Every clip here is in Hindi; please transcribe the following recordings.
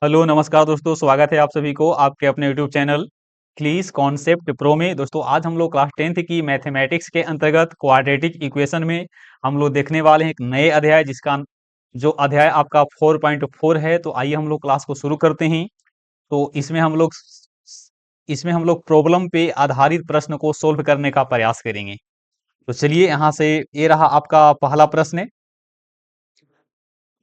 हेलो नमस्कार दोस्तों, स्वागत है आप सभी को आपके अपने यूट्यूब चैनल क्लीज कॉन्सेप्ट प्रो में। दोस्तों आज हम लोग क्लास 10th की मैथमेटिक्स के अंतर्गत क्वाड्रेटिक इक्वेशन में हम लोग देखने वाले हैं एक नए अध्याय, जिसका जो अध्याय आपका 4.4 है। तो आइए हम लोग क्लास को शुरू करते हैं। तो इसमें हम लोग प्रॉब्लम पे आधारित प्रश्न को सोल्व करने का प्रयास करेंगे। तो चलिए यहाँ से ये रहा आपका पहला प्रश्न,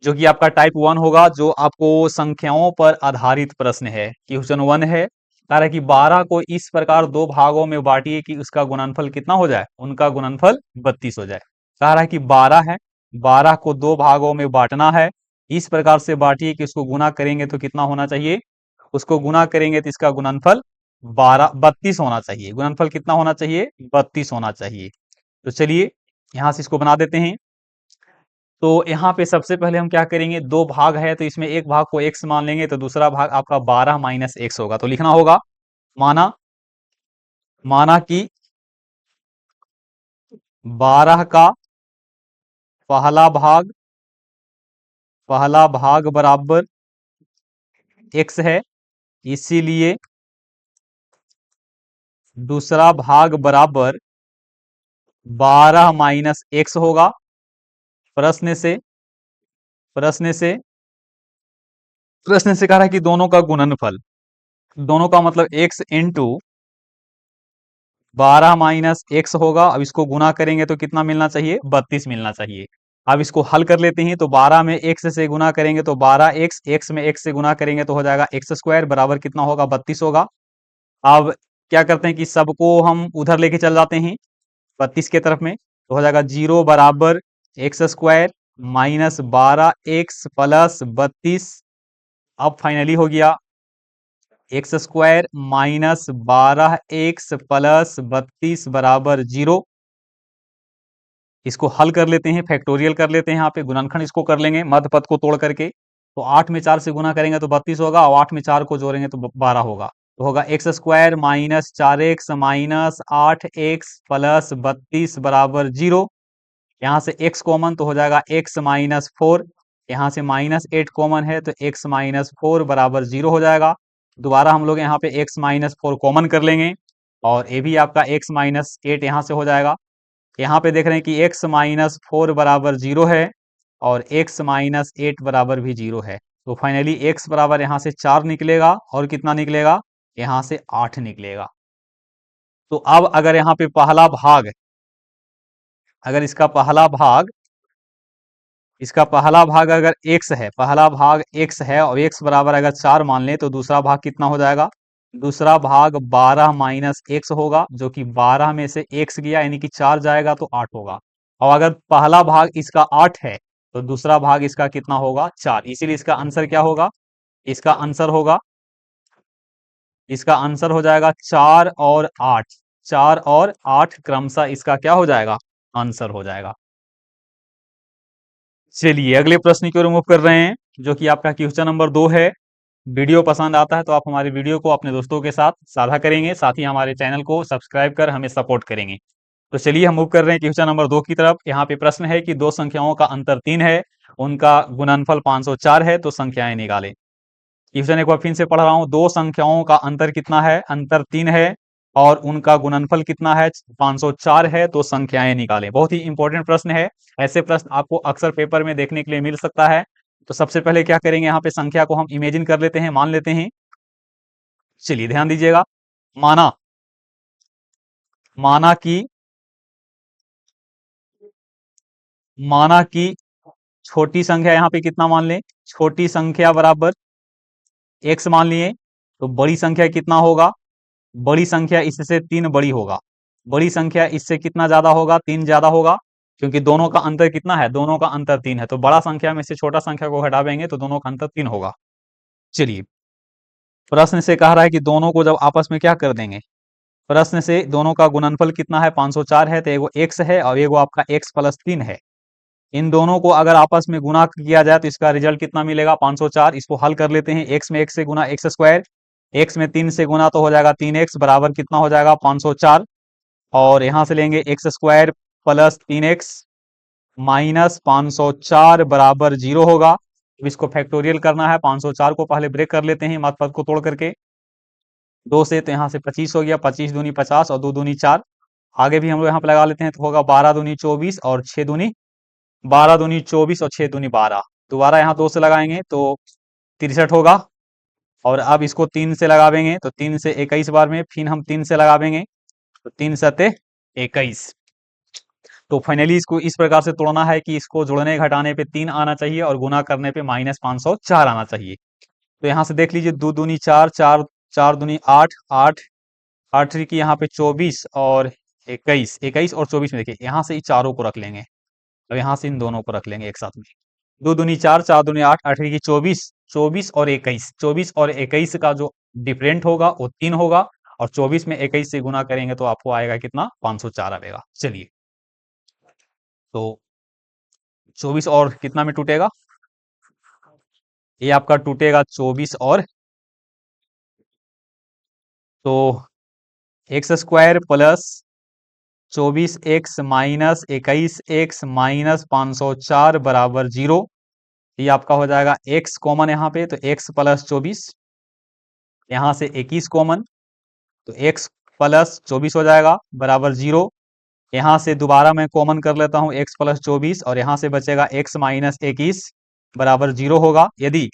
जो कि आपका टाइप 1 होगा, जो आपको संख्याओं पर आधारित प्रश्न है। क्वेश्चन 1 है, कह रहा है कि 12 को इस प्रकार दो भागों में बांटिए कि उसका गुणनफल कितना हो जाए, उनका गुणनफल 32 हो जाए। कह रहा है कि 12 है, 12 को दो भागों में बांटना है, इस प्रकार से बांटिए कि उसको गुना करेंगे तो कितना होना चाहिए, उसको गुना करेंगे तो इसका गुणनफल 32 होना चाहिए। गुणनफल कितना होना चाहिए, 32 होना चाहिए। तो चलिए यहां से इसको बना देते हैं। तो यहाँ पे सबसे पहले हम क्या करेंगे, दो भाग है तो इसमें एक भाग को x मान लेंगे, तो दूसरा भाग आपका 12 माइनस x होगा। तो लिखना होगा, माना माना कि 12 का पहला भाग बराबर x है, इसीलिए दूसरा भाग बराबर 12 माइनस x होगा। प्रश्न से प्रश्न से प्रश्न से कह रहा है कि दोनों का गुणनफल, दोनों का मतलब x इंटू 12 माइनस एक्स होगा। अब इसको गुना करेंगे तो कितना मिलना चाहिए, 32 मिलना चाहिए। अब इसको हल कर लेते हैं। तो 12 में x से गुना करेंगे तो 12x, x में x से गुना करेंगे तो हो जाएगा एक्स स्क्वायर, बराबर कितना होगा, 32 होगा। अब क्या करते हैं कि सबको हम उधर लेके चल जाते हैं 32 के तरफ में, तो हो जाएगा 0 बराबर x square minus 12x plus 32। अब फाइनली हो गया x square minus 12x plus 32 बराबर 0। इसको हल कर लेते हैं, फैक्टोरियल कर लेते हैं। यहाँ पे गुणनखंड इसको कर लेंगे मध्य पद को तोड़ करके। तो 8 में 4 से गुना करेंगे तो 32 होगा, और 8 में 4 को जोड़ेंगे तो 12 होगा। तो होगा x square minus 4x minus 8x plus 32 बराबर 0। यहाँ से x कॉमन तो हो जाएगा x माइनस 4, यहाँ से माइनस 8 कॉमन है तो x माइनस 4 बराबर 0 हो जाएगा। दोबारा हम लोग यहाँ पे x माइनस 4 कॉमन कर लेंगे, और ये भी आपका x माइनस 8 यहाँ से हो जाएगा। यहाँ पे देख रहे हैं कि x माइनस 4 बराबर 0 है, और x माइनस 8 बराबर भी 0 है। तो फाइनली x बराबर यहाँ से 4 निकलेगा, और कितना निकलेगा, यहाँ से 8 निकलेगा। तो अब अगर यहाँ पे पहला भाग, अगर इसका पहला भाग अगर x है, पहला भाग x है, और x बराबर अगर 4 मान ले, तो दूसरा भाग कितना हो जाएगा, दूसरा भाग 12 माइनस x होगा, जो कि 12 में से x गया यानी कि 4 जाएगा तो 8 होगा। और अगर पहला भाग इसका 8 है, तो दूसरा भाग इसका कितना होगा, 4। इसीलिए इसका आंसर क्या होगा, इसका आंसर होगा, इसका आंसर हो जाएगा 4 और 8। 4 और 8 क्रमशः इसका क्या हो जाएगा, आंसर हो जाएगा। चलिए अगले प्रश्न की ओर मूव कर रहे हैं, जो कि आपका क्वेश्चन नंबर 2 है। वीडियो पसंद आता है तो आप हमारे वीडियो को अपने दोस्तों के साथ साझा करेंगे, साथ ही हमारे चैनल को सब्सक्राइब कर हमें सपोर्ट करेंगे। तो चलिए हम मूव कर रहे हैं क्वेश्चन नंबर 2 की तरफ। यहाँ पे प्रश्न है कि दो संख्याओं का अंतर 3 है, उनका गुणनफल 504 है, तो संख्याएं निकालें। क्वेश्चन एक बार फिर से पढ़ रहा हूँ, दो संख्याओं का अंतर कितना है, अंतर 3 है, और उनका गुणनफल कितना है, 504 है, तो संख्याएं निकालें। बहुत ही इंपॉर्टेंट प्रश्न है, ऐसे प्रश्न आपको अक्सर पेपर में देखने के लिए मिल सकता है। तो सबसे पहले क्या करेंगे, यहाँ पे संख्या को हम इमेजिन कर लेते हैं, मान लेते हैं। चलिए ध्यान दीजिएगा, माना माना कि माना कि छोटी संख्या यहाँ पे कितना मान लें, छोटी संख्या बराबर x मान लिए, तो बड़ी संख्या कितना होगा, बड़ी संख्या इससे 3 बड़ी होगा। बड़ी संख्या इससे कितना ज्यादा होगा, 3 ज्यादा होगा, क्योंकि दोनों का अंतर कितना है, दोनों का अंतर 3 है। तो बड़ा संख्या में से छोटा संख्या को घटावेंगे तो दोनों का अंतर 3 होगा। चलिए प्रश्न से कह रहा है कि दोनों को जब आपस में क्या कर देंगे, प्रश्न से दोनों का गुणनफल कितना है, 504 है, तो एगो x है और एगो आपका x प्लस 3 है। इन दोनों को अगर आपस में गुना किया जाए तो इसका रिजल्ट कितना मिलेगा, 504। इसको हल कर लेते हैं, x में x से गुना एक्स स्क्वायर, x में 3 से गुना तो हो जाएगा 3x बराबर कितना हो जाएगा, 504। और यहां से लेंगे x square plus 3x minus 504 बराबर 0 होगा। अब इसको फैक्टोरियल करना है, 504 को पहले ब्रेक कर लेते हैं माध्य पद को तोड़ करके। 2 से तो यहाँ से 25 हो गया, 25 दूनी 50 और 2 दूनी 4। आगे भी हम लोग यहाँ पे लगा लेते हैं तो होगा 12 दूनी 24 और 6 दूनी 12 दूनी 24 और 6 दूनी 12। दोबारा यहाँ 2 से लगाएंगे तो 63 होगा। और अब इसको 3 से लगावेंगे तो 3 से 21 बार में, फिर हम 3 से लगावेंगे तो 3 सते 21। तो फाइनली इसको इस प्रकार से तोड़ना है कि इसको जोड़ने घटाने पे 3 आना चाहिए और गुना करने पे -504 आना चाहिए। तो यहाँ से देख लीजिए, 2 दूनी 4, 4 4 दूनी 8, 8 8 की यहाँ पे 24 और 21, 21 और 24 में देखिए यहाँ से इन चारों को रख लेंगे। अब यहाँ से इन दोनों को रख लेंगे एक साथ में। 2 दूनी 4, 4 दूनी 8, 8 की 24, 24 और 21, 24 और 21 का जो डिफरेंट होगा वो 3 होगा और 24 में 21 से गुना करेंगे तो आपको आएगा कितना, 504 आएगा। चलिए, तो 24 और कितना में टूटेगा, ये आपका टूटेगा 24 और, तो x square plus 24x minus 21x minus 504 बराबर 0। ये आपका हो जाएगा x कॉमन यहाँ पे, तो x प्लस 24, यहाँ से 21 कॉमन तो x प्लस 24 हो जाएगा बराबर 0। यहाँ से दोबारा मैं कॉमन कर लेता हूँ x प्लस 24 और यहाँ से बचेगा x माइनस 21 बराबर 0 होगा। यदि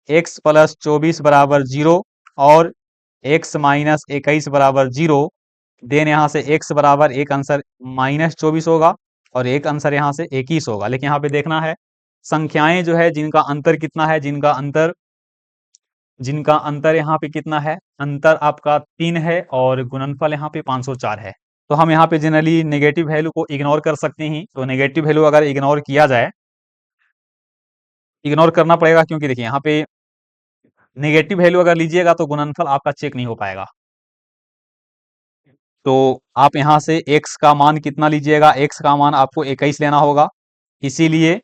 x प्लस 24 बराबर 0 और x माइनस 21 बराबर 0, देन यहाँ से x बराबर एक आंसर -24 होगा और एक आंसर यहाँ से 21 होगा। लेकिन यहाँ पे देखना है संख्याएं जो है जिनका अंतर कितना है, जिनका अंतर यहाँ पे कितना है, अंतर आपका 3 है और गुणनफल यहाँ पे 504 है। तो हम यहाँ पे जनरली नेगेटिव वैल्यू को इग्नोर कर सकते हैं। तो नेगेटिव वैल्यू अगर इग्नोर किया जाए, इग्नोर करना पड़ेगा क्योंकि देखिए यहाँ पे नेगेटिव वैल्यू अगर लीजिएगा तो गुणनफल आपका चेक नहीं हो पाएगा। तो आप यहाँ से x का मान कितना लीजिएगा, x का मान आपको 21 लेना होगा। इसीलिए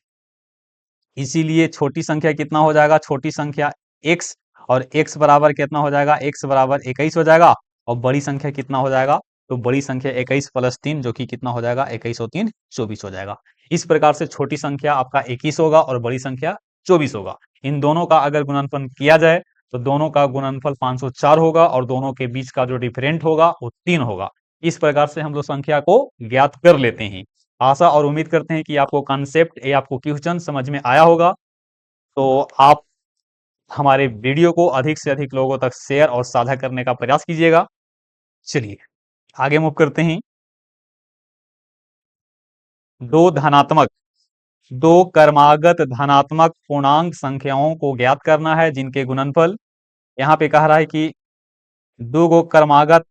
इसीलिए छोटी संख्या कितना हो जाएगा, छोटी संख्या x, और x बराबर कितना हो जाएगा, x बराबर 21 हो जाएगा। और बड़ी संख्या कितना हो जाएगा, तो बड़ी संख्या 21 प्लस 3 जो कि कितना हो जाएगा, 21 और 3 24 हो जाएगा। इस प्रकार से छोटी संख्या आपका 21 होगा और बड़ी संख्या 24 होगा। इन दोनों का अगर गुणनफल किया जाए तो दोनों का गुणनफल 504 होगा और दोनों के बीच का जो डिफरेंट होगा वो 3 होगा। इस प्रकार से हम लोग संख्या को ज्ञात कर लेते हैं। आशा और उम्मीद करते हैं कि आपको कॉन्सेप्ट या आपको क्वेश्चन समझ में आया होगा। तो आप हमारे वीडियो को अधिक से अधिक लोगों तक शेयर और साझा करने का प्रयास कीजिएगा। चलिए आगे मूव करते हैं। दो क्रमागत धनात्मक पूर्णांक संख्याओं को ज्ञात करना है जिनके गुणनफल, यहाँ पे कह रहा है कि दो गो क्रमागत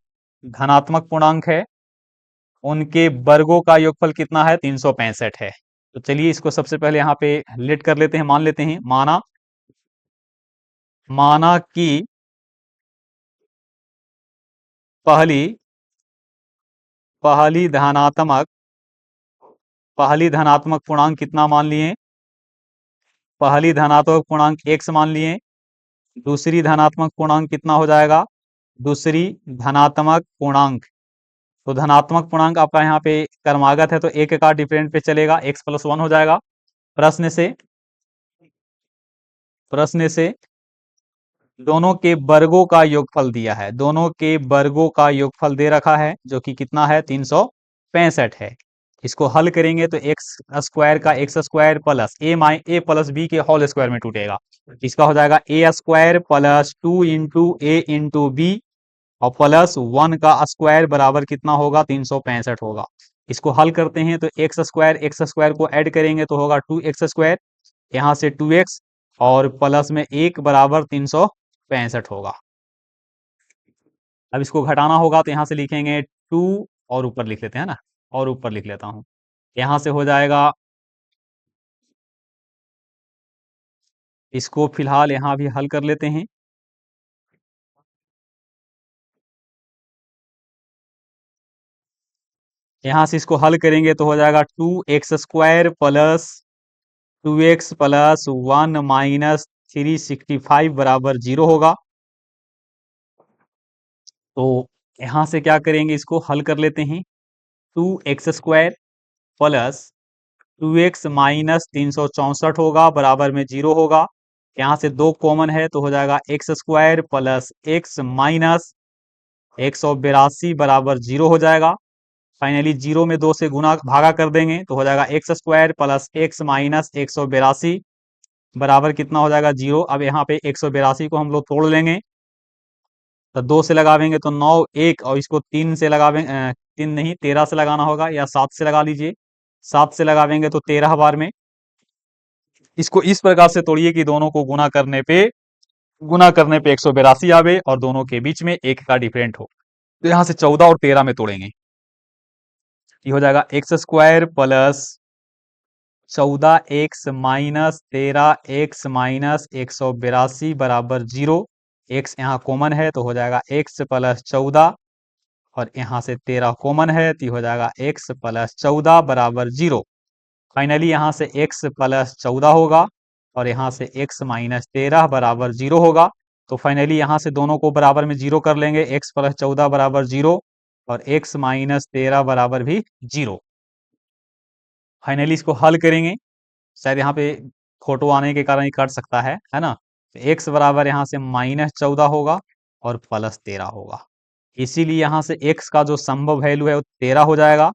धनात्मक पूर्णांक है, उनके वर्गों का योगफल कितना है, 365 है। तो चलिए इसको सबसे पहले यहाँ पे लेट कर लेते हैं, मान लेते हैं। माना कि पहली पहली धनात्मक पहली धनात्मक पूर्णांक कितना मान लिए, पहली धनात्मक पूर्णांक x मान लिए। दूसरी धनात्मक पूर्णांक कितना हो जाएगा, दूसरी धनात्मक पूर्णांक, तो धनात्मक पूर्णांक आपका यहाँ पे क्रमागत है तो एक का डिफरेंट पे चलेगा, x प्लस 1 हो जाएगा। प्रश्न से दोनों के वर्गों का योगफल दिया है, दोनों के वर्गों का योगफल दे रखा है जो कि कितना है, 365 है। इसको हल करेंगे तो एक्स स्क्वायर का एक्स स्क्वायर प्लस ए प्लस बी के होल स्क्वायर में टूटेगा। इसका हो जाएगा ए स्क्वायर प्लस 2 इंटू ए इंटू बी और प्लस 1 का स्क्वायर बराबर कितना होगा, 365 होगा। इसको हल करते हैं तो एक्स स्क्वायर को ऐड करेंगे तो होगा 2x स्क्वायर, यहाँ से 2x और प्लस में 1 बराबर 365 होगा। अब इसको घटाना होगा तो यहाँ से लिखेंगे 2 और ऊपर लिख लेते हैं ना, और ऊपर लिख लेता हूँ। यहाँ से हो जाएगा, इसको फिलहाल यहाँ भी हल कर लेते हैं। यहाँ से इसको हल करेंगे तो हो जाएगा 2x square plus 2x plus 1 minus 365 बराबर 0 होगा। तो यहाँ से क्या करेंगे, इसको हल कर लेते हैं। 2x square plus 2x minus 364 होगा, बराबर में 0 होगा। यहाँ से 2 कॉमन है तो हो जाएगा x square plus x minus 182 बराबर 0 हो जाएगा। फाइनली 0 में 2 से गुना भागा कर देंगे तो हो जाएगा x square plus x minus 182 बराबर कितना हो जाएगा 0। अब यहाँ पे 182 को हम लोग तोड़ लेंगे, तो 2 से लगावेंगे तो 9 1, और इसको 3 से लगावेंगे, 3 नहीं 13 से लगाना होगा, या 7 से लगा लीजिए। 7 से लगावेंगे तो 13 बार में। इसको इस प्रकार से तोड़िए कि दोनों को गुना करने पे 182 आवे और दोनों के बीच में 1 का डिफरेंट हो। तो यहाँ से 14 और 13 में तोड़ेंगे, ये हो जाएगा x square plus 14 x minus 13 x minus 182 बराबर 0। एक्स यहाँ कॉमन है तो हो जाएगा एक्स प्लस 14, और यहाँ से 13 कॉमन है तो हो जाएगा एक्स प्लस 14 बराबर 0। फाइनली यहाँ से x प्लस 14 होगा और यहाँ से x माइनस 13 बराबर 0 होगा। तो फाइनली यहाँ से दोनों को बराबर में 0 कर लेंगे, x प्लस 14 बराबर 0 और x माइनस 13 बराबर भी 0। फाइनली इसको हल करेंगे, शायद यहाँ पे फोटो आने के कारण ये कट सकता है ना। तो x बराबर यहाँ से -14 होगा और प्लस 13 होगा, इसीलिए यहाँ से x का जो संभव वैल्यू है वो 13 हो जाएगा।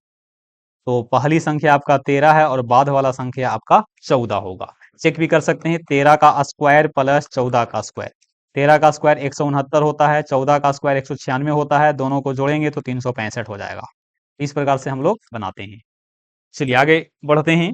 तो पहली संख्या आपका 13 है और बाद वाला संख्या आपका 14 होगा। चेक भी कर सकते हैं, 13 का स्क्वायर प्लस 14 का स्क्वायर, 13 का स्क्वायर 169 होता है, 14 का स्क्वायर 196 होता है, दोनों को जोड़ेंगे तो 365 हो जाएगा। इस प्रकार से हम लोग बनाते हैं। चलिए आगे बढ़ते हैं।